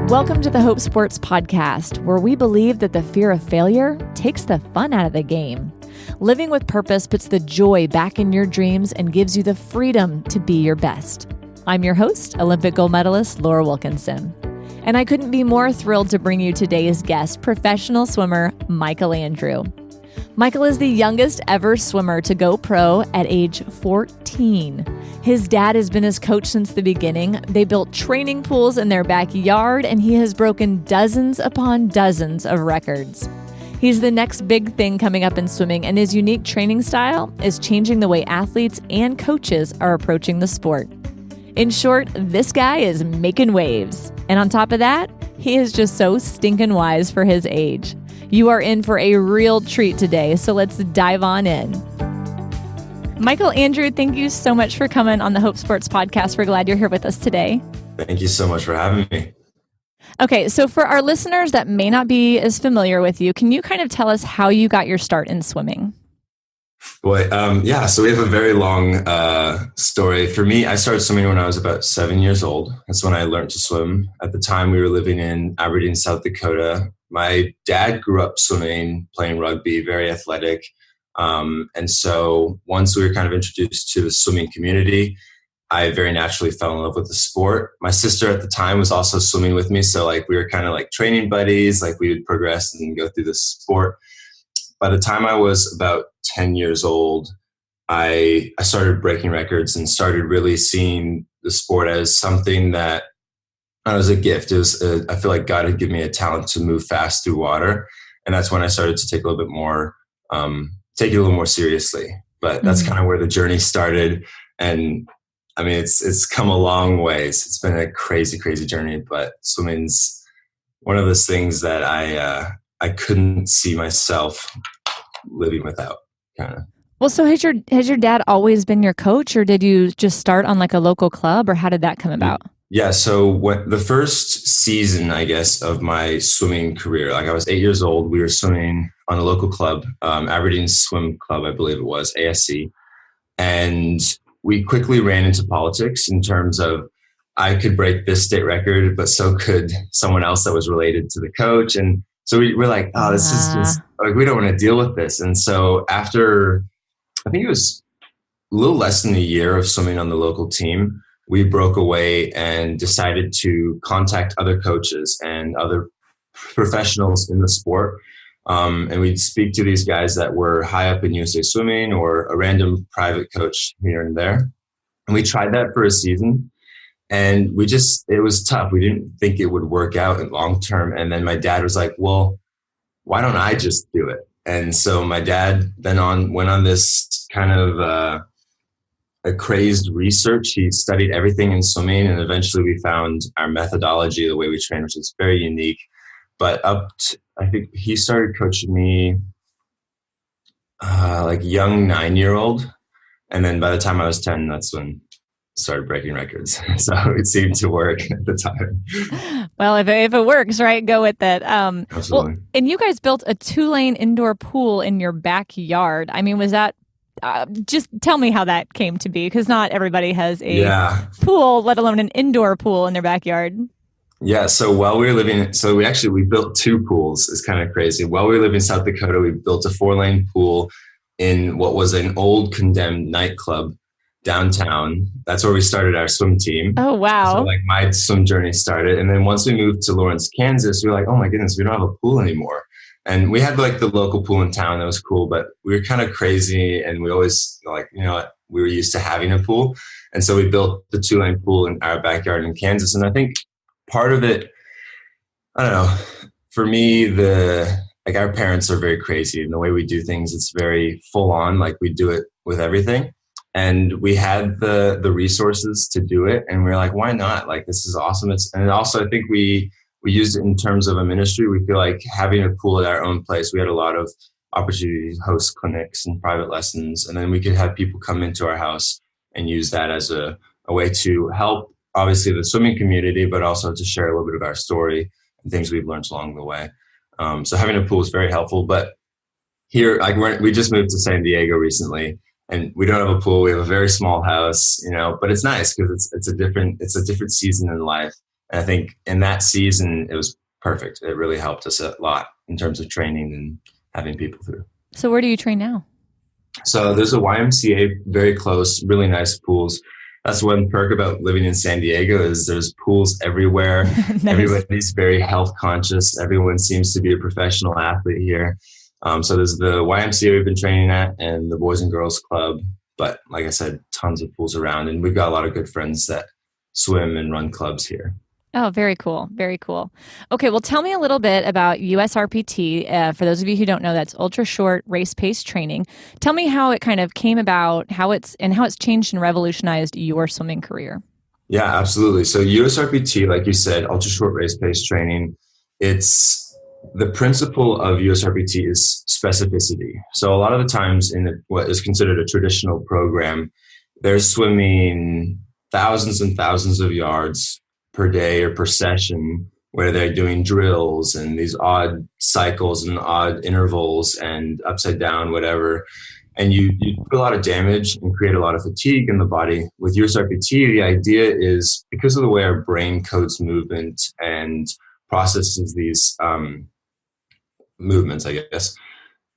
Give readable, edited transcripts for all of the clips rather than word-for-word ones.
Welcome to the Hope Sports Podcast, where we believe that the fear of failure takes the fun out of the game. Living with purpose puts the joy back in your dreams and gives you the freedom to be your best. I'm your host, Olympic gold medalist Laura Wilkinson. And I couldn't be more thrilled to bring you today's guest, professional swimmer Michael Andrew. Michael is the youngest ever swimmer to go pro at age 14. His dad has been his coach since the beginning. They built training pools in their backyard, and he has broken dozens upon dozens of records. He's the next big thing coming up in swimming, and his unique training style is changing the way athletes and coaches are approaching the sport. In short, this guy is making waves. And on top of that, he is just so stinking wise for his age. You are in for a real treat today, so let's dive on in. Michael Andrew, thank you so much for coming on the Hope Sports Podcast. We're glad you're here with us today. Thank you so much for having me. Okay, so for our listeners that may not be as familiar with you, can you kind of tell us how you got your start in swimming? Boy, so we have a very long story. For me, I started swimming when I was about 7 years old. That's when I learned to swim. At the time, we were living in Aberdeen, South Dakota. My dad grew up swimming, playing rugby, very athletic. And so once we were kind of introduced to the swimming community, I very naturally fell in love with the sport. My sister at the time was also swimming with me. So we were kind of like training buddies, we would progress and go through the sport. By the time I was about 10 years old, I started breaking records and started really seeing the sport as something that was a gift. It was, I feel like God had given me a talent to move fast through water. And that's when I started to take a little bit more, take it a little more seriously. But that's kind of where the journey started. And I mean, it's come a long ways. It's been a crazy, crazy journey, but swimming's one of those things that I couldn't see myself living without, kind of. Well, so has your dad always been your coach, or did you just start on a local club, or how did that come about? Yeah, so the first season, I guess, of my swimming career, I was 8 years old. We were swimming on a local club, Aberdeen Swim Club, I believe it was, ASC. And we quickly ran into politics in terms of I could break this state record, but so could someone else that was related to the coach. And so we're like, oh, this is just, we don't want to deal with this. And so after, I think it was a little less than a year of swimming on the local team, we broke away and decided to contact other coaches and other professionals in the sport. And we'd speak to these guys that were high up in USA Swimming or a random private coach here and there. And we tried that for a season. And it was tough. We didn't think it would work out in long term. And then my dad was like, well, why don't I just do it? And so my dad then went on this kind of a crazed research. He studied everything in swimming, and eventually we found our methodology, the way we train, which is very unique. But I think he started coaching me young 9-year-old. And then by the time I was 10, that's when I started breaking records. So it seemed to work at the time. Well, if it works, right, go with it. Absolutely. Well, and you guys built a 2-lane indoor pool in your backyard. I mean, was that, just tell me how that came to be, because not everybody has a pool, let alone an indoor pool in their backyard. Yeah. So while we were living, we built 2 pools. It's kind of crazy. While we were living in South Dakota, we built a 4-lane pool in what was an old condemned nightclub downtown. That's where we started our swim team. Oh, wow. So my swim journey started. And then once we moved to Lawrence, Kansas, we were like, oh my goodness, we don't have a pool anymore. And we had the local pool in town that was cool, but we were kind of crazy. And we always we were used to having a pool. And so we built the 2-lane pool in our backyard in Kansas. And I think part of it, I don't know, for me, our parents are very crazy in the way we do things. It's very full on, we do it with everything. And we had the resources to do it. And we were like, why not? This is awesome. And also I think we used it in terms of a ministry. We feel like having a pool at our own place, we had a lot of opportunities to host clinics and private lessons. And then we could have people come into our house and use that as a way to help, obviously, the swimming community, but also to share a little bit of our story and things we've learned along the way. So having a pool is very helpful. But here, we just moved to San Diego recently, and we don't have a pool. We have a very small house, but it's nice because it's a different season in life. And I think in that season, it was perfect. It really helped us a lot in terms of training and having people through. So where do you train now? So there's a YMCA very close, really nice pools. That's one perk about living in San Diego is there's pools everywhere. Nice. Everybody's very health conscious. Everyone seems to be a professional athlete here. So there's the YMCA we've been training at and the Boys and Girls Club. But like I said, tons of pools around. And we've got a lot of good friends that swim and run clubs here. Oh, very cool. Very cool. Okay, well, tell me a little bit about USRPT. For those of you who don't know, that's ultra short race pace training. Tell me how it kind of came about, how it's changed and revolutionized your swimming career. Yeah, absolutely. So USRPT, like you said, ultra short race pace training, the principle of USRPT is specificity. So a lot of the times in what is considered a traditional program, they're swimming thousands and thousands of yards per day or per session, where they're doing drills and these odd cycles and odd intervals and upside down, whatever. And you do a lot of damage and create a lot of fatigue in the body. With USRPT, the idea is because of the way our brain codes movement and processes these movements, I guess,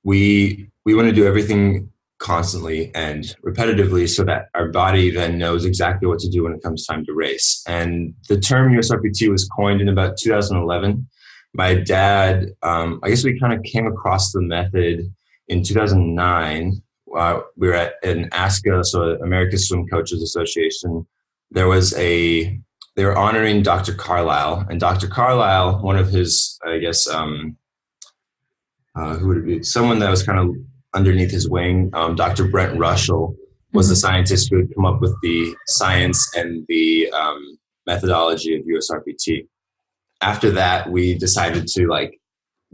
we want to do everything constantly and repetitively so that our body then knows exactly what to do when it comes time to race. And the term USRPT was coined in about 2011. My dad, I guess we kind of came across the method in 2009. We were at an ASCA, so American Swim Coaches Association. They were honoring Dr. Carlisle, and Dr. Carlisle, one of his, I guess, who would it be? Someone that was kind of underneath his wing, Dr. Brent Russell was the scientist who had come up with the science and the methodology of USRPT. After that, we decided to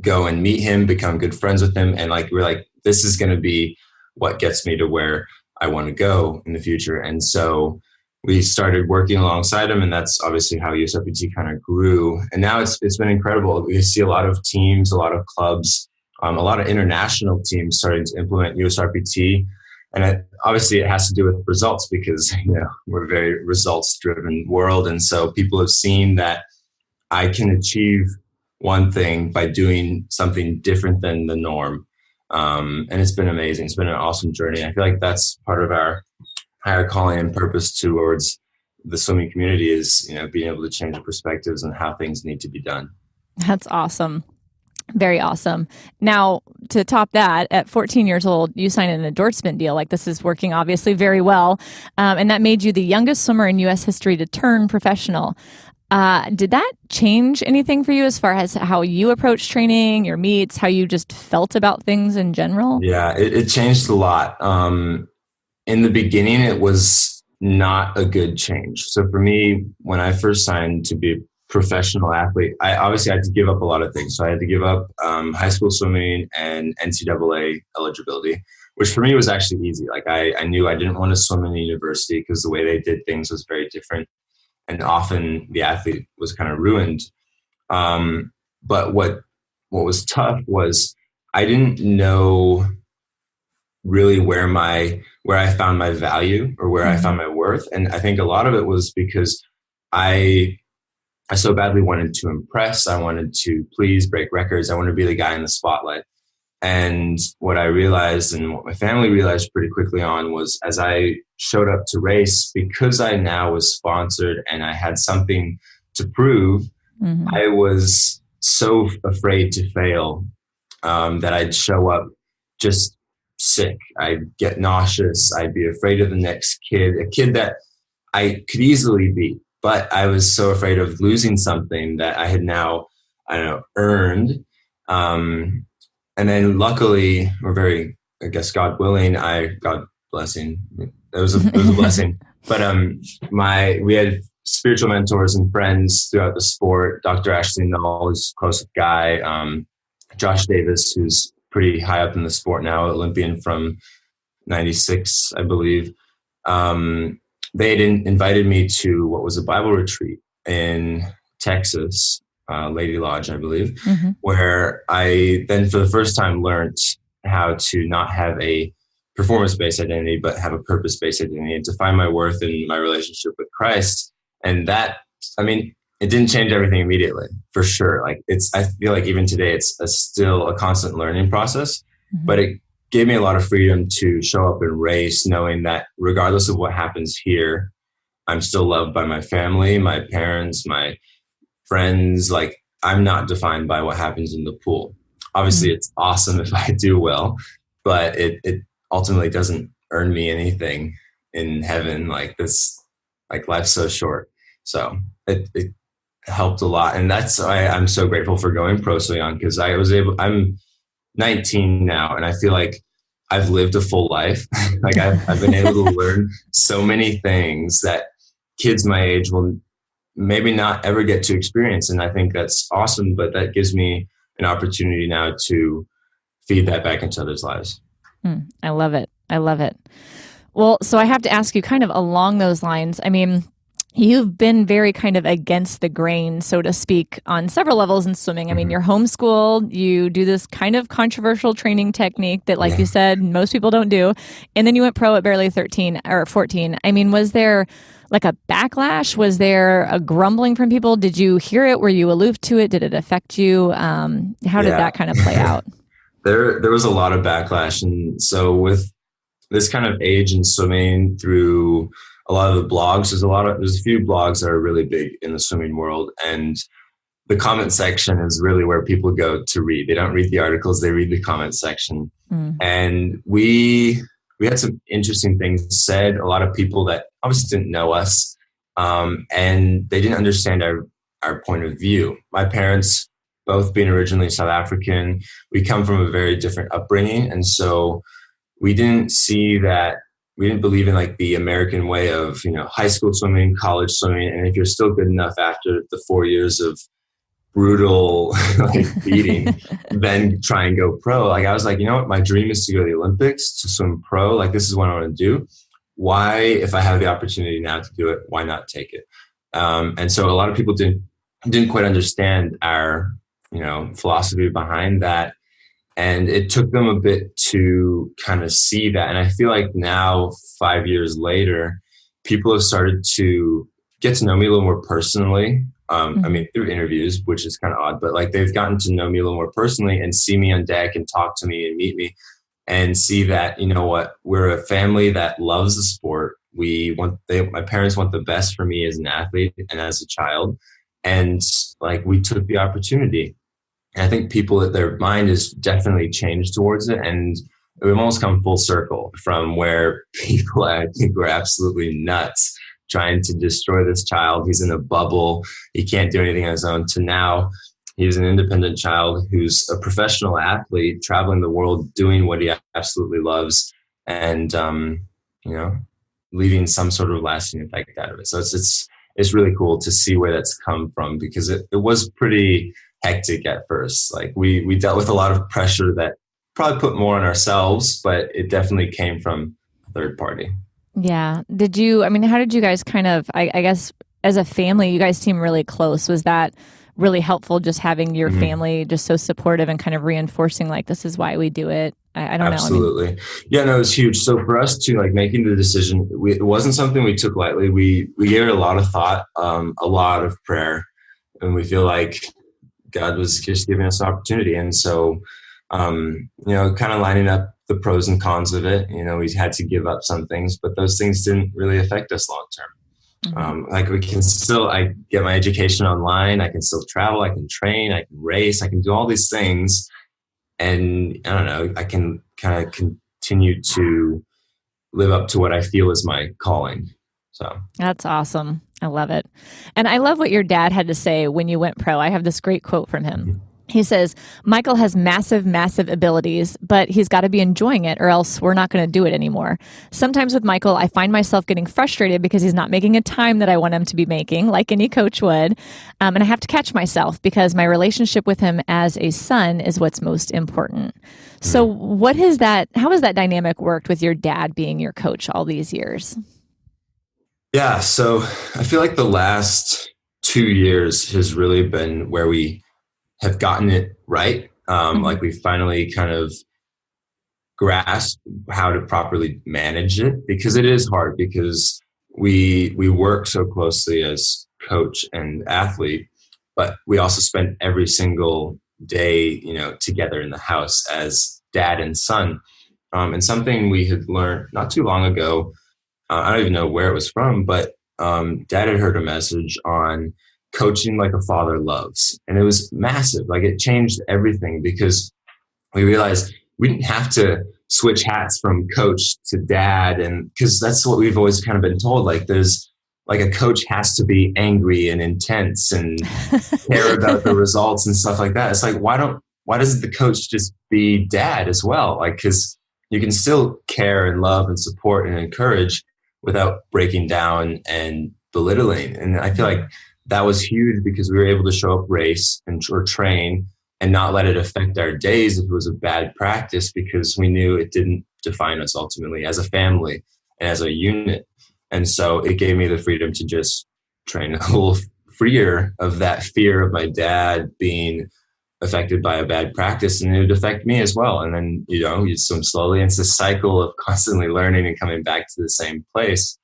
go and meet him, become good friends with him. And we're like, this is going to be what gets me to where I want to go in the future. And so we started working alongside him, and that's obviously how USRPT kind of grew. And now it's been incredible. We see a lot of teams, a lot of clubs, a lot of international teams starting to implement USRPT. And obviously it has to do with results because, we're a very results driven world. And so people have seen that I can achieve one thing by doing something different than the norm. And it's been amazing. It's been an awesome journey. I feel like that's part of our higher calling and purpose towards the swimming community is, being able to change the perspectives on how things need to be done. That's awesome. Very awesome. Now, to top that, at 14 years old, you signed an endorsement deal. This is working obviously very well. And that made you the youngest swimmer in U.S. history to turn professional. Did that change anything for you as far as how you approach training, your meets, how you just felt about things in general? Yeah, it changed a lot. In the beginning, it was not a good change. So for me, when I first signed to be a professional athlete, I obviously had to give up a lot of things. So I had to give up high school swimming and NCAA eligibility, which for me was actually easy. I knew I didn't want to swim in a university because the way they did things was very different. And often the athlete was kind of ruined. But what was tough was I didn't know really where I found my value or where I found my worth. And I think a lot of it was because I so badly wanted to impress. I wanted to please, break records. I wanted to be the guy in the spotlight. And what I realized and what my family realized pretty quickly on was as I showed up to race, because I now was sponsored and I had something to prove, I was so afraid to fail that I'd show up just sick. I'd get nauseous. I'd be afraid of the next kid, a kid that I could easily beat. But I was so afraid of losing something that I had now, earned. And then luckily, or very, I guess, God willing, God blessing, it was a blessing. But we had spiritual mentors and friends throughout the sport. Dr. Ashley Null, who's a close guy. Josh Davis, who's pretty high up in the sport now, Olympian from 96, I believe. They had invited me to what was a Bible retreat in Texas, Lady Lodge, I believe, where I then for the first time learned how to not have a performance-based identity, but have a purpose-based identity and to find my worth in my relationship with Christ. And that, it didn't change everything immediately, for sure. Like I feel like even today, it's still a constant learning process, but it gave me a lot of freedom to show up and race, knowing that regardless of what happens here, I'm still loved by my family, my parents, my friends. Like, I'm not defined by what happens in the pool. Obviously, it's awesome if I do well, but it ultimately doesn't earn me anything in heaven. Like this, like life's so short. So it helped a lot. And that's why I'm so grateful for going pro so young, because I'm 19 now, and I feel like I've lived a full life. Like I've been able to learn so many things that kids my age will maybe not ever get to experience. And I think that's awesome, but that gives me an opportunity now to feed that back into others' lives. I love it. I love it. Well, so I have to ask you kind of along those lines. I mean, you've been very kind of against the grain, so to speak, on several levels in swimming. I mean, you're homeschooled, you do this kind of controversial training technique that, like you said, most people don't do. And then you went pro at barely 13 or 14. I mean, was there like a backlash? Was there a grumbling from people? Did you hear it? Were you aloof to it? Did it affect you? How did that kind of play out? There was a lot of backlash. And so with this kind of age in swimming, through a lot of the blogs, there's a few blogs that are really big in the swimming world, and the comment section is really where people go to read. They don't read the articles, they read the comment section. And we had some interesting things said. A lot of people that obviously didn't know us, and they didn't understand our point of view. My parents, both being originally South African, we come from a very different upbringing. And so we didn't believe in like the American way of, high school swimming, college swimming. And if you're still good enough after the 4 years of brutal beating, then try and go pro. Like I was like, you know what? My dream is to go to the Olympics, to swim pro. Like this is what I want to do. Why, if I have the opportunity now to do it, why not take it? And so a lot of people didn't quite understand our, philosophy behind that. And it took them a bit to kind of see that. And I feel like now, 5 years later, people have started to get to know me a little more personally. I mean, through interviews, which is kind of odd, but like they've gotten to know me a little more personally and see me on deck and talk to me and meet me and see that, we're a family that loves the sport. My parents want the best for me as an athlete and as a child. And like, we took the opportunity. And I think their mind has definitely changed towards it. And we've almost come full circle from where people, I think, were absolutely nuts trying to destroy this child. He's in a bubble. He can't do anything on his own, to now he's an independent child who's a professional athlete traveling the world, doing what he absolutely loves, and, leaving some sort of lasting effect out of it. So it's really cool to see where that's come from, because it was pretty hectic at first. Like we dealt with a lot of pressure that probably put more on ourselves, but it definitely came from a third party. Yeah. How did you guys kind of, I guess as a family, you guys seem really close. Was that really helpful, just having your family just so supportive and kind of reinforcing like, this is why we do it? I don't know. Absolutely. Yeah, no, it's huge. So for us to like making the decision, it wasn't something we took lightly. We gave it a lot of thought, a lot of prayer, and we feel like God was just giving us an opportunity. And so, kind of lining up the pros and cons of it, we had to give up some things, but those things didn't really affect us long term. Like I get my education online, I can still travel, I can train, I can race, I can do all these things. And I don't know, I can kind of continue to live up to what I feel is my calling. So that's awesome. I love it. And I love what your dad had to say when you went pro. I have this great quote from him. He says, Michael has massive, massive abilities, but he's got to be enjoying it or else we're not going to do it anymore. Sometimes with Michael, I find myself getting frustrated because he's not making a time that I want him to be making, like any coach would. And I have to catch myself because my relationship with him as a son is what's most important. So how has that dynamic worked with your dad being your coach all these years? Yeah, so I feel like the last 2 years has really been where we have gotten it right. Like we finally kind of grasp how to properly manage it, because it is hard, because we work so closely as coach and athlete, but we also spent every single day, together in the house as dad and son. And something we had learned not too long ago, I don't even know where it was from, but dad had heard a message on coaching like a father loves. And it was massive. Like, it changed everything, because we realized we didn't have to switch hats from coach to dad. And because that's what we've always kind of been told, like, there's like a coach has to be angry and intense and care about the results and stuff like that. It's like, why doesn't the coach just be dad as well? Like, because you can still care and love and support and encourage without breaking down and belittling. And I feel like that was huge, because we were able to show up, race or train, and not let it affect our days if it was a bad practice, because we knew it didn't define us ultimately as a family and as a unit. And so it gave me the freedom to just train a little freer of that fear of my dad being affected by a bad practice, and it would affect me as well. And then, you swim slowly. It's a cycle of constantly learning and coming back to the same place.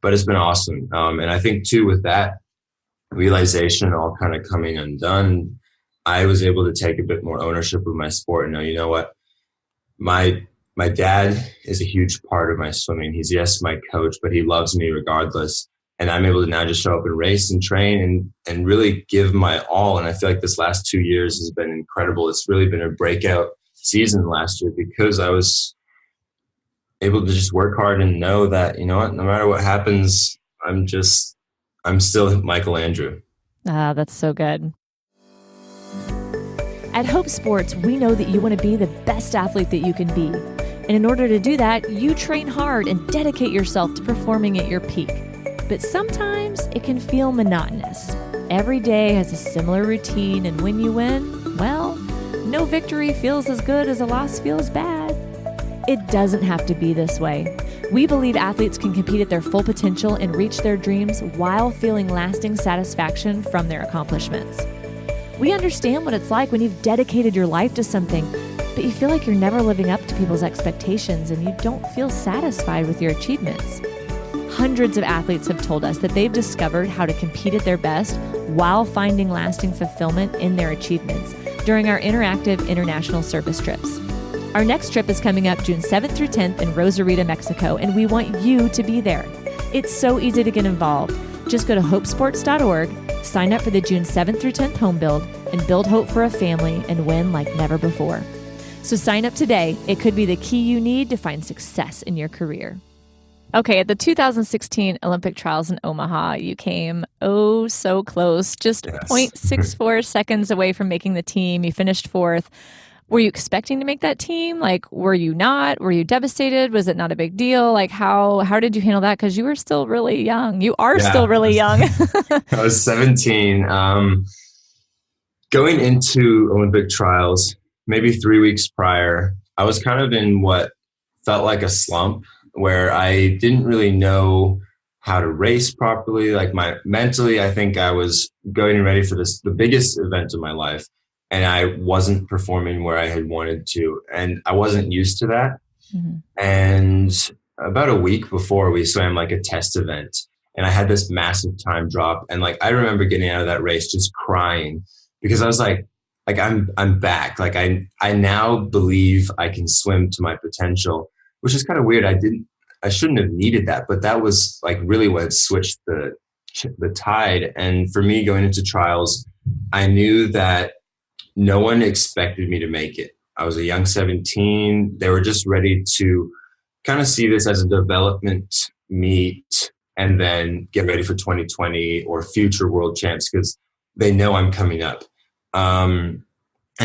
But it's been awesome. And I think too, with that realization all kind of coming undone, I was able to take a bit more ownership of my sport and know, you know what, my dad is a huge part of my swimming. He's, yes, my coach, but he loves me regardless. And I'm able to now just show up and race and train and really give my all. And I feel like this last 2 years has been incredible. It's really been a breakout season last year, because I was able to just work hard and know that, you know what, no matter what happens, I'm still Michael Andrew. Ah, that's so good. At Hope Sports, we know that you want to be the best athlete that you can be. And in order to do that, you train hard and dedicate yourself to performing at your peak. But sometimes it can feel monotonous. Every day has a similar routine, and when you win, well, no victory feels as good as a loss feels bad. It doesn't have to be this way. We believe athletes can compete at their full potential and reach their dreams while feeling lasting satisfaction from their accomplishments. We understand what it's like when you've dedicated your life to something, but you feel like you're never living up to people's expectations and you don't feel satisfied with your achievements. Hundreds of athletes have told us that they've discovered how to compete at their best while finding lasting fulfillment in their achievements during our interactive international service trips. Our next trip is coming up June 7th through 10th in Rosarito, Mexico, and we want you to be there. It's so easy to get involved. Just go to hopesports.org, sign up for the June 7th through 10th home build, and build hope for a family and win like never before. So sign up today. It could be the key you need to find success in your career. Okay, at the 2016 Olympic trials in Omaha, you came so close, just 0.64 seconds away from making the team. You finished fourth. Were you expecting to make that team? Like, were you not? Were you devastated? Was it not a big deal? Like, how did you handle that? Because you were still really young. You are still really young. I was 17. Going into Olympic trials, maybe 3 weeks prior, I was kind of in what felt like a slump where I didn't really know how to race properly. Like, mentally, I think I was going ready for the biggest event of my life. And I wasn't performing where I had wanted to. And I wasn't used to that. Mm-hmm. And about a week before, we swam like a test event. And I had this massive time drop. And like, I remember getting out of that race just crying because I was like I'm back. Like I now believe I can swim to my potential, which is kind of weird. I shouldn't have needed that, but that was like really what switched the tide. And for me going into trials, I knew that no one expected me to make it. I was a young 17. They were just ready to kind of see this as a development meet and then get ready for 2020 or future world champs because they know I'm coming up. And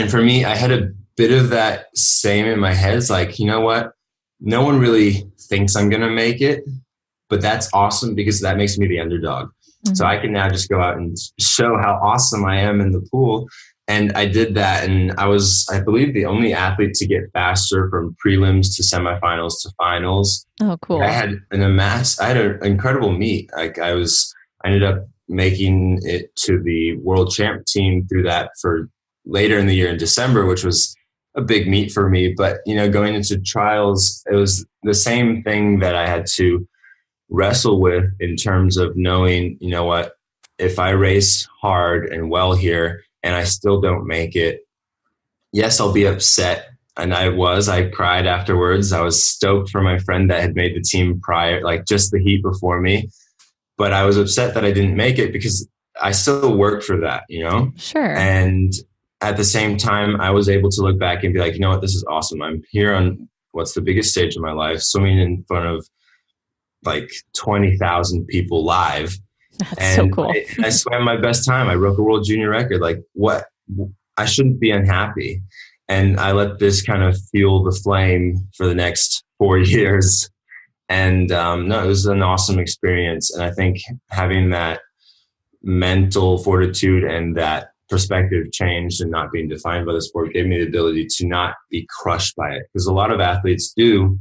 for me, I had a bit of that same in my head. It's like, you know what? No one really thinks I'm going to make it, but that's awesome because that makes me the underdog. Mm-hmm. So I can now just go out and show how awesome I am in the pool. And I did that. And I was, I believe, the only athlete to get faster from prelims to semifinals to finals. Oh, cool. I had an incredible meet. Like I ended up making it to the world champ team through that for later in the year in December, which was a big meet for me. But, you know, going into trials, it was the same thing that I had to wrestle with in terms of knowing, you know what, if I race hard and well here and I still don't make it, yes, I'll be upset. And I cried afterwards. I was stoked for my friend that had made the team prior, like just the heat before me. But I was upset that I didn't make it because I still worked for that, Sure. And at the same time, I was able to look back and be like, you know what, this is awesome. I'm here on what's the biggest stage of my life, swimming in front of like 20,000 people live. That's so cool. I swam my best time. I broke a world junior record. Like what? I shouldn't be unhappy. And I let this kind of fuel the flame for the next 4 years. And no, it was an awesome experience. And I think having that mental fortitude and that perspective changed and not being defined by the sport gave me the ability to not be crushed by it. Because a lot of athletes do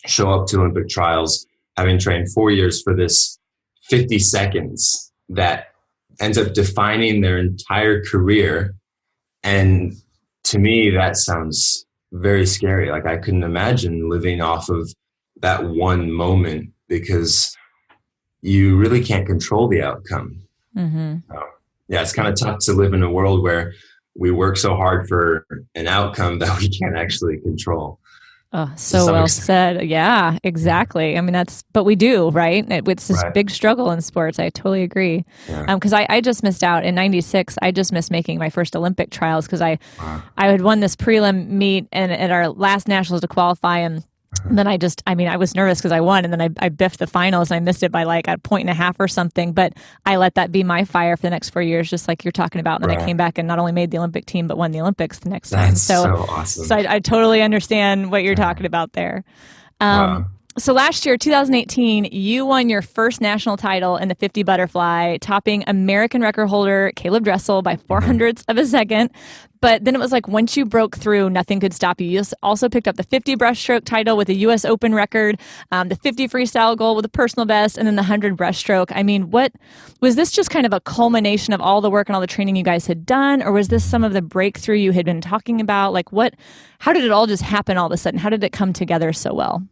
show up to Olympic trials having trained 4 years for this 50 seconds that ends up defining their entire career. And to me, that sounds very scary. Like I couldn't imagine living off of that one moment because you really can't control the outcome. Mm-hmm. Yeah, it's kind of tough to live in a world where we work so hard for an outcome that we can't actually control. Oh, so well said. Yeah, exactly. I mean, but we do, right? It's this big struggle in sports. I totally agree. Because I just missed out in '96. I just missed making my first Olympic trials because I had won this prelim meet and at our last nationals to qualify, and then I was nervous because I won, and then I biffed the finals and I missed it by like a point and a half or something. But I let that be my fire for the next 4 years, just like you're talking about. And then I came back and not only made the Olympic team, but won the Olympics the next time. So awesome. So I totally understand what you're talking about there. So last year, 2018, you won your first national title in the 50 butterfly, topping American record holder Caleb Dressel by 400ths of a second. But then it was like once you broke through, nothing could stop you. You also picked up the 50 breaststroke title with a U.S. Open record, the 50 freestyle gold with a personal best, and then the 100 breaststroke. I mean, what was this just kind of a culmination of all the work and all the training you guys had done, or was this some of the breakthrough you had been talking about? Like how did it all just happen all of a sudden? How did it come together so well?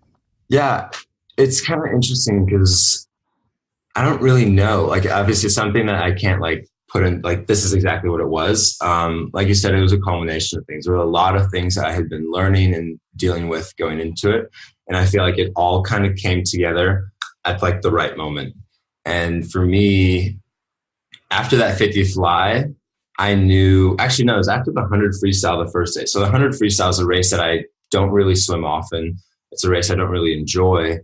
Yeah, it's kind of interesting because I don't really know. Like, obviously, something that I can't like put in. Like, this is exactly what it was. Like you said, it was a culmination of things. There were a lot of things that I had been learning and dealing with going into it, and I feel like it all kind of came together at like the right moment. And for me, after that 50 fly, I knew. Actually, no, it was after the 100 freestyle the first day. So the 100 freestyle is a race that I don't really swim often. It's a race I don't really enjoy.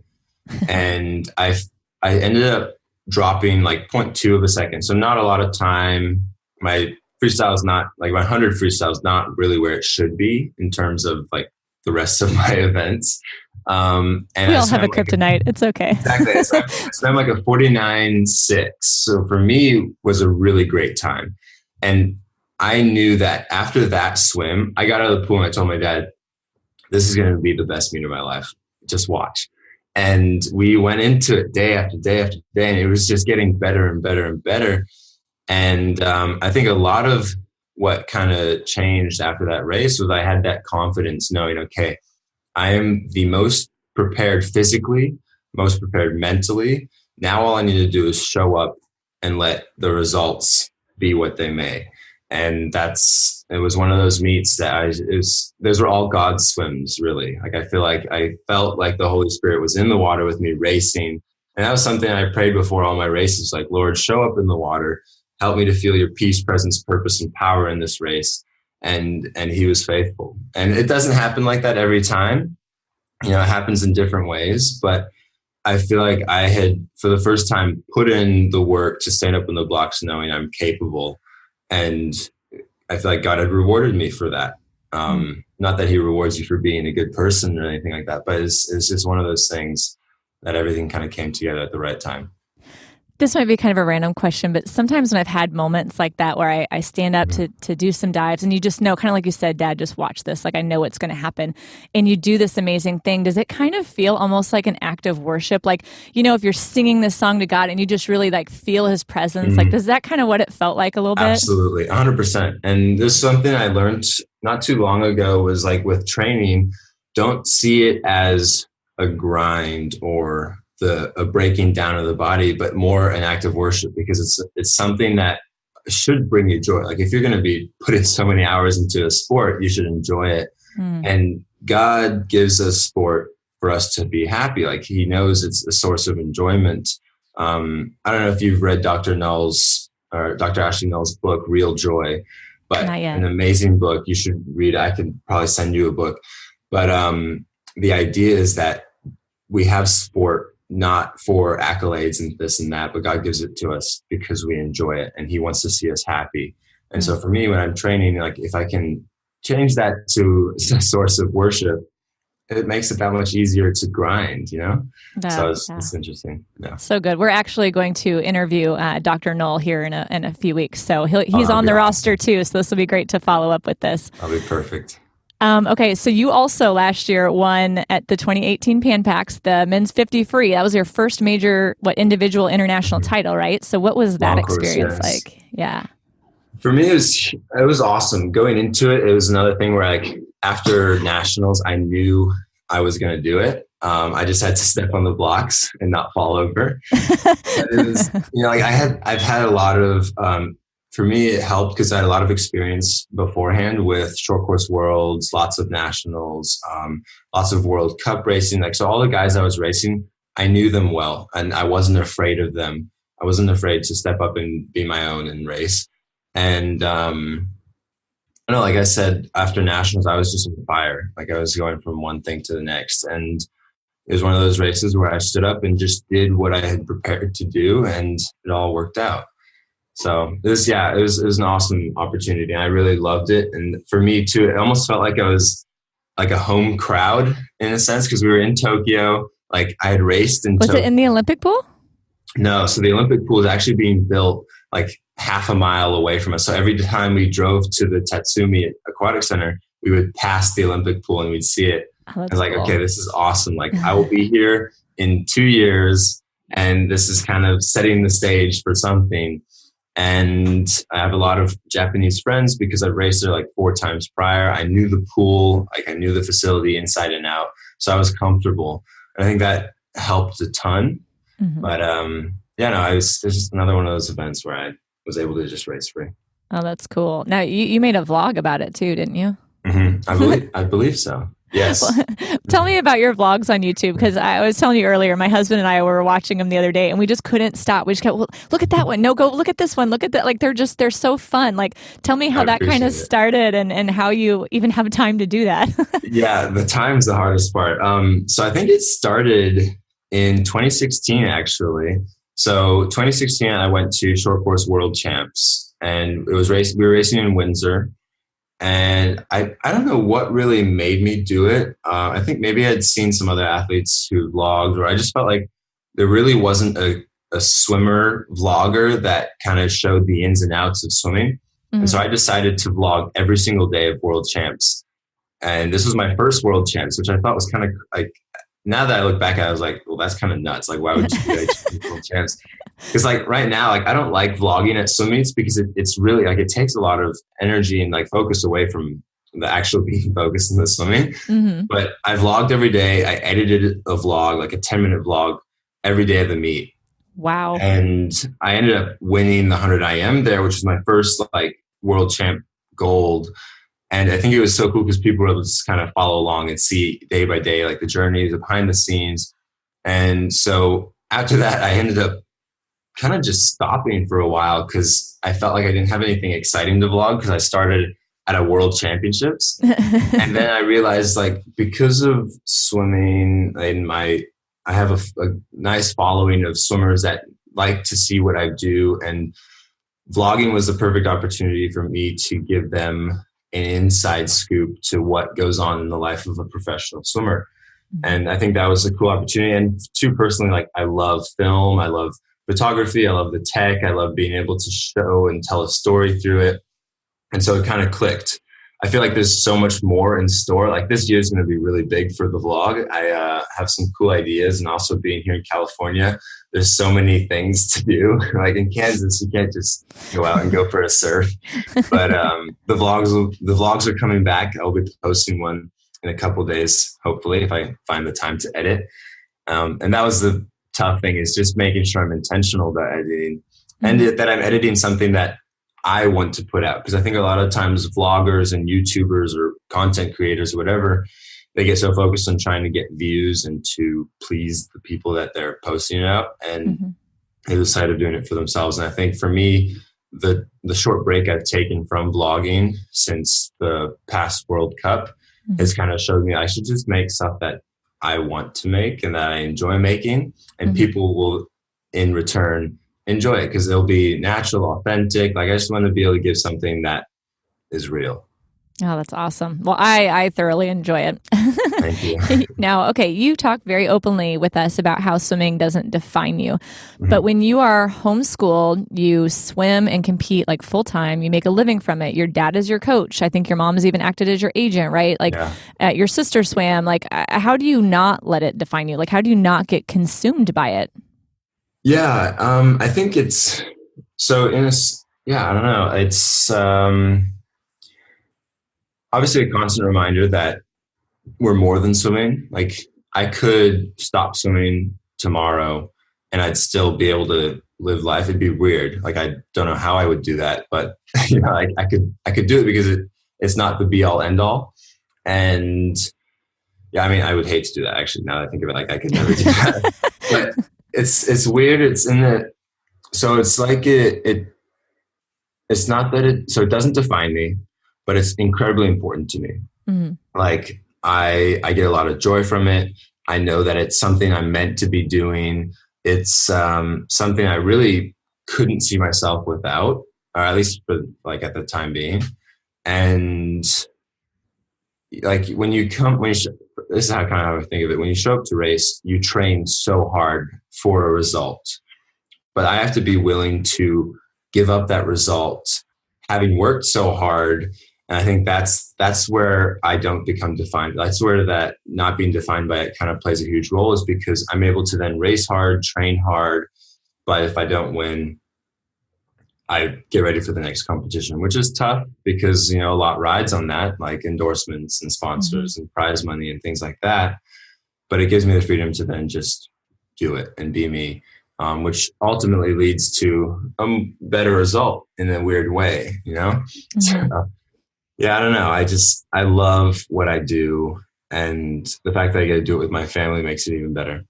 And I ended up dropping like 0.2 of a second. So not a lot of time. My freestyle is not like my 100 freestyle is not really where it should be in terms of like the rest of my events. And we all have a kryptonite. It's okay. Exactly. So I swam like a 49.6. So for me was a really great time. And I knew that after that swim, I got out of the pool and I told my dad, this is going to be the best meet of my life. Just watch. And we went into it day after day after day, and it was just getting better and better and better. And I think a lot of what kind of changed after that race was I had that confidence knowing, okay, I am the most prepared physically, most prepared mentally. Now all I need to do is show up and let the results be what they may. And it was one of those meets that those were all God's swims, really. Like, I feel like I felt like the Holy Spirit was in the water with me racing. And that was something I prayed before all my races, like, Lord, show up in the water, help me to feel your peace, presence, purpose, and power in this race. And he was faithful. And it doesn't happen like that every time. It happens in different ways, but I feel like I had, for the first time, put in the work to stand up in the blocks knowing I'm capable. And I feel like God had rewarded me for that. Not that he rewards you for being a good person or anything like that, but it's just one of those things that everything kind of came together at the right time. This might be kind of a random question, but sometimes when I've had moments like that where I stand up to do some dives and you just know, kind of like you said, Dad, just watch this. Like, I know what's going to happen. And you do this amazing thing. Does it kind of feel almost like an act of worship? Like, if you're singing this song to God and you just really like feel his presence, like, does that kind of what it felt like a little bit? Absolutely. 100%. And this is something I learned not too long ago was like with training, don't see it as a grind or a breaking down of the body, but more an act of worship, because it's something that should bring you joy. Like if you're going to be putting so many hours into a sport, you should enjoy it. And God gives us sport for us to be happy. Like he knows it's a source of enjoyment. I don't know if you've read Dr. Ashley Null's book, Real Joy, but an amazing book. You should read it. I could probably send you a book. But the idea is that we have sport not for accolades and this and that, but God gives it to us because we enjoy it and he wants to see us happy. And so for me, when I'm training, like if I can change that to a source of worship, it makes it that much easier to grind, you know? So it's interesting. Yeah. So good. We're actually going to interview Dr. Knoll here in a few weeks. So he's on the roster too. So this will be great to follow up with this. That'll be perfect. Okay, so you also last year won at the 2018 Pan Pacs, the men's 50 free. That was your first major, individual international title, right? So what was that experience like? Yeah. For me, it was awesome. Going into it, it was another thing where like after nationals, I knew I was going to do it. I just had to step on the blocks and not fall over. But it was, like I've had a lot of, for me, it helped because I had a lot of experience beforehand with short course worlds, lots of nationals, lots of World Cup racing. Like, so all the guys I was racing, I knew them well and I wasn't afraid of them. I wasn't afraid to step up and be my own and race. And, like I said, after nationals, I was just on fire. Like I was going from one thing to the next. And it was one of those races where I stood up and just did what I had prepared to do and it all worked out. So it was an awesome opportunity. And I really loved it. And for me too, it almost felt like I was like a home crowd in a sense, because we were in Tokyo. Like I had raced in Tokyo. Was it in the Olympic pool? No. So the Olympic pool is actually being built like half a mile away from us. So every time we drove to the Tatsumi Aquatic Center, we would pass the Olympic pool and we'd see it. I was like, okay, this is awesome. Like I will be here in 2 years and this is kind of setting the stage for something. And I have a lot of Japanese friends because I've raced there like 4 times prior. I knew the pool, like I knew the facility inside and out. So I was comfortable. And I think that helped a ton. Mm-hmm. But it was just another one of those events where I was able to just race free. Oh, that's cool. Now you made a vlog about it too, didn't you? Mm-hmm. I believe so. Yes. Well, tell me about your vlogs on YouTube, because I was telling you earlier, my husband and I were watching them the other day and we just couldn't stop. We just kept, look at that one. No, go look at this one. Look at that. Like they're so fun. Like tell me how that kind of started and how you even have time to do that. Yeah, the time's the hardest part. So I think it started in 2016 actually. So 2016, I went to Short Course World Champs and we were racing in Windsor. And I don't know what really made me do it. I think maybe I'd seen some other athletes who vlogged, or I just felt like there really wasn't a swimmer vlogger that kind of showed the ins and outs of swimming. Mm-hmm. And so I decided to vlog every single day of World Champs. And this was my first World Champs, which I thought was kind of like, now that I look back at it, I was like, well, that's kind of nuts. Like, why would you do World Champs? Because like right now, like I don't like vlogging at swim meets because it's really like it takes a lot of energy and like focus away from the actual being focused in the swimming. Mm-hmm. But I vlogged every day. I edited a vlog, like a 10-minute vlog every day of the meet. Wow. And I ended up winning the 100 IM there, which was my first like world champ gold. And I think it was so cool because people were able to just kind of follow along and see day by day, like the journey, the behind the scenes. And so after that, I ended up kind of just stopping for a while because I felt like I didn't have anything exciting to vlog because I started at a world championships. And then I realized like because of swimming and I have a nice following of swimmers that like to see what I do, and vlogging was the perfect opportunity for me to give them an inside scoop to what goes on in the life of a professional swimmer. And I think that was a cool opportunity. And too, personally, like I love film, I love photography, I love the tech, I love being able to show and tell a story through it. And so it kind of clicked. I feel like there's so much more in store. Like this year is going to be really big for the vlog. I have some cool ideas, and also being here in California, there's so many things to do. Like in Kansas, you can't just go out and go for a surf. But the vlogs are coming back. I'll be posting one in a couple of days, hopefully, if I find the time to edit. And that was the tough thing is just making sure I'm intentional about editing and that I'm editing something that I want to put out. Because I think a lot of times vloggers and YouTubers or content creators or whatever, they get so focused on trying to get views and to please the people that they're posting it out, and they lose sight of doing it for themselves. And I think for me, the short break I've taken from vlogging since the past World Cup has kind of showed me I should just make stuff that I want to make and that I enjoy making, and people will in return enjoy it because it'll be natural, authentic. Like I just want to be able to give something that is real. Oh, that's awesome. Well, I thoroughly enjoy it. Thank you. Now, okay, you talk very openly with us about how swimming doesn't define you. But when you are homeschooled, you swim and compete like full time. You make a living from it. Your dad is your coach. I think your mom has even acted as your agent, right? Like your sister swam. Like, how do you not let it define you? Like, how do you not get consumed by it? Yeah, I think it's so I don't know. It's obviously a constant reminder that we're more than swimming. Like I could stop swimming tomorrow and I'd still be able to live life. It'd be weird. Like I don't know how I would do that, but you know, I could do it because it's not the be all end all. And yeah, I mean, I would hate to do that actually. Now that I think of it, like I could never do that. But it's weird. It's in the, so it's like it's not that so it doesn't define me, but it's incredibly important to me. Like I get a lot of joy from it. I know that it's something I'm meant to be doing. It's something I really couldn't see myself without, or at least for like at the time being. And like this is how kind of how I think of it. When you show up to race, you train so hard for a result, but I have to be willing to give up that result, having worked so hard. And I think that's where I don't become defined. That's where that not being defined by it kind of plays a huge role, is because I'm able to then race hard, train hard. But if I don't win, I get ready for the next competition, which is tough because, you know, a lot rides on that, like endorsements and sponsors and prize money and things like that. But it gives me the freedom to then just do it and be me, which ultimately leads to a better result in a weird way, you know? So, yeah, I don't know. I love what I do. And the fact that I get to do it with my family makes it even better.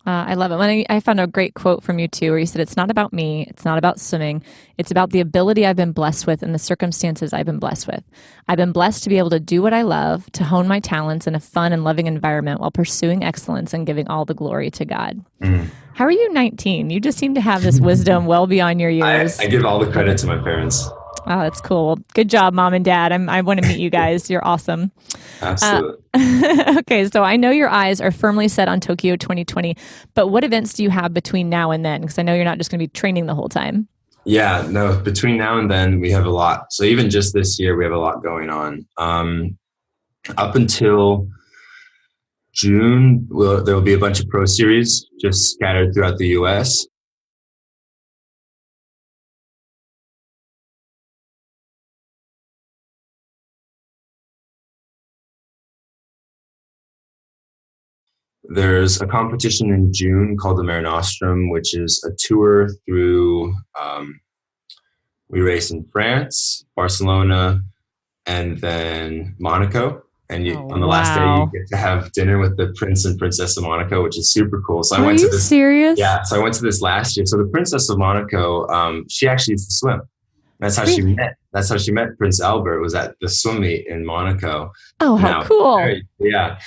I love it. When I found a great quote from you too, where you said, it's not about me. It's not about swimming. It's about the ability I've been blessed with and the circumstances I've been blessed with. I've been blessed to be able to do what I love, to hone my talents in a fun and loving environment while pursuing excellence and giving all the glory to God. How are you 19? You just seem to have this wisdom well beyond your years. I give all the credit to my parents. Oh, that's cool. Good job, Mom and Dad. I want to meet you guys. You're awesome. Absolutely. Okay, so I know your eyes are firmly set on Tokyo 2020, but what events do you have between now and then? Because I know you're not just going to be training the whole time. Yeah, no, between now and then we have a lot. So even just this year, we have a lot going on. Up until June, there will be a bunch of pro series just scattered throughout the US. There's a competition in June called the Mare Nostrum, which is a tour through, we race in France, Barcelona, and then Monaco. And on the last day, you get to have dinner with the Prince and Princess of Monaco, which is super cool. So I went to this. Serious? Yeah. So I went to this last year. So the Princess of Monaco, she actually used to swim. That's how she met. That's how she met Prince Albert, was at the swim meet in Monaco. Oh, how cool. Yeah.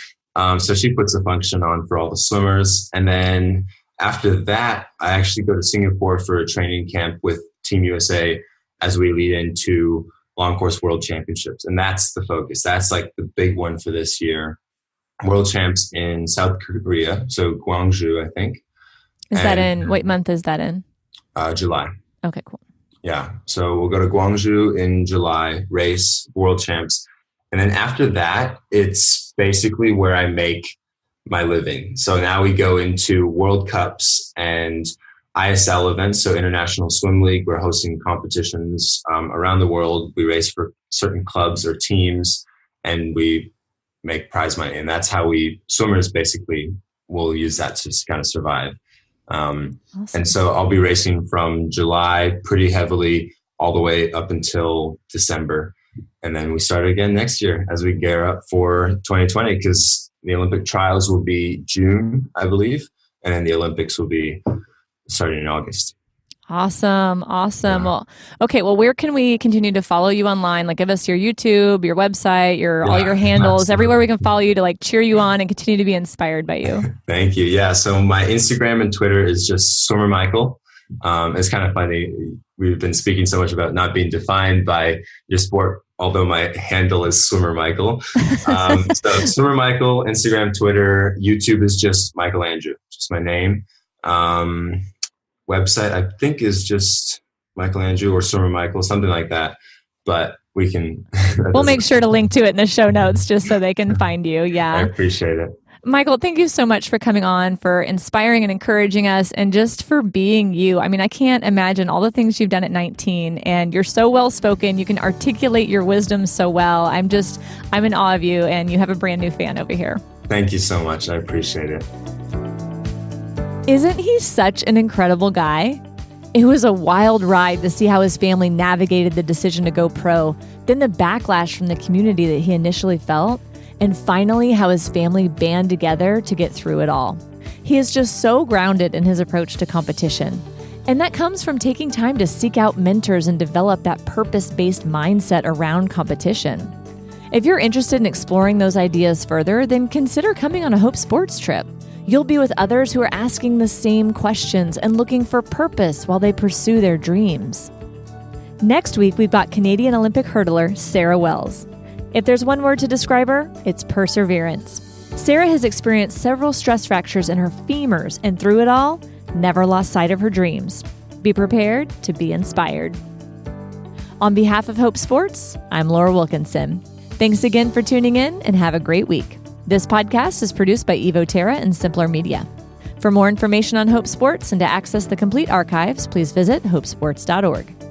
So she puts a function on for all the swimmers. And then after that, I actually go to Singapore for a training camp with Team USA as we lead into long course world championships. And that's the focus. That's like the big one for this year. World champs in South Korea. So Gwangju, I think. What month is that in? July. Okay, cool. Yeah. So we'll go to Gwangju in July, race, world champs. And then after that, it's basically where I make my living. So now we go into World Cups and ISL events, so International Swim League. We're hosting competitions around the world. We race for certain clubs or teams, and we make prize money. And that's how swimmers basically will use that to kind of survive. Awesome. And so I'll be racing from July pretty heavily all the way up until December. And then we start again next year as we gear up for 2020, because the Olympic trials will be June, I believe. And then the Olympics will be starting in August. Awesome. Yeah. Well, okay. Well, where can we continue to follow you online? Like, give us your YouTube, your website, all your handles, absolutely. everywhere we can follow you to like cheer you on and continue to be inspired by you. Thank you. Yeah. So my Instagram and Twitter is just Swimmer Michael. It's kind of funny. We've been speaking so much about not being defined by your sport, although my handle is Swimmer Michael. So Swimmer Michael, Instagram, Twitter, YouTube is just Michael Andrew, just my name. Website, I think, is just Michael Andrew or Swimmer Michael, something like that. But we can... We'll make sure to link to it in the show notes just so they can find you. Yeah. I appreciate it. Michael, thank you so much for coming on, for inspiring and encouraging us, and just for being you. I mean, I can't imagine all the things you've done at 19, and you're so well-spoken. You can articulate your wisdom so well. I'm in awe of you, and you have a brand new fan over here. Thank you so much. I appreciate it. Isn't he such an incredible guy? It was a wild ride to see how his family navigated the decision to go pro, then the backlash from the community that he initially felt, and finally how his family band together to get through it all. He is just so grounded in his approach to competition. And that comes from taking time to seek out mentors and develop that purpose-based mindset around competition. If you're interested in exploring those ideas further, then consider coming on a Hope Sports trip. You'll be with others who are asking the same questions and looking for purpose while they pursue their dreams. Next week, we've got Canadian Olympic hurdler Sarah Wells. If there's one word to describe her, it's perseverance. Sarah has experienced several stress fractures in her femurs, and through it all, never lost sight of her dreams. Be prepared to be inspired. On behalf of Hope Sports, I'm Laura Wilkinson. Thanks again for tuning in, and have a great week. This podcast is produced by Evo Terra and Simpler Media. For more information on Hope Sports and to access the complete archives, please visit hopesports.org.